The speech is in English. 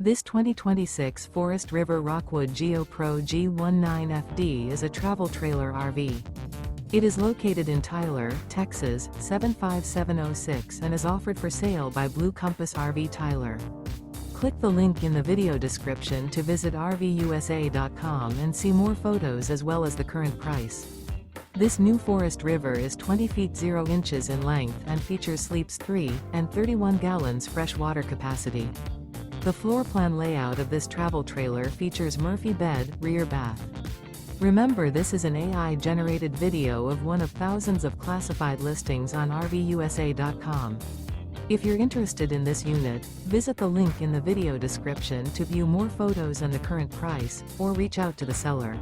This 2026 Forest River Rockwood Geo Pro G19FD is a travel trailer RV. It is located in Tyler, Texas, 75706 and is offered for sale by Blue Compass RV Tyler. Click the link in the video description to visit RVUSA.com and see more photos as well as the current price. This new Forest River is 20 feet 0 inches in length and features sleeps 3 and 31 gallons fresh water capacity. The floor plan layout of this travel trailer features Murphy bed, rear bath. Remember, this is an AI-generated video of one of thousands of classified listings on RVUSA.com. If you're interested in this unit, visit the link in the video description to view more photos and the current price, or reach out to the seller.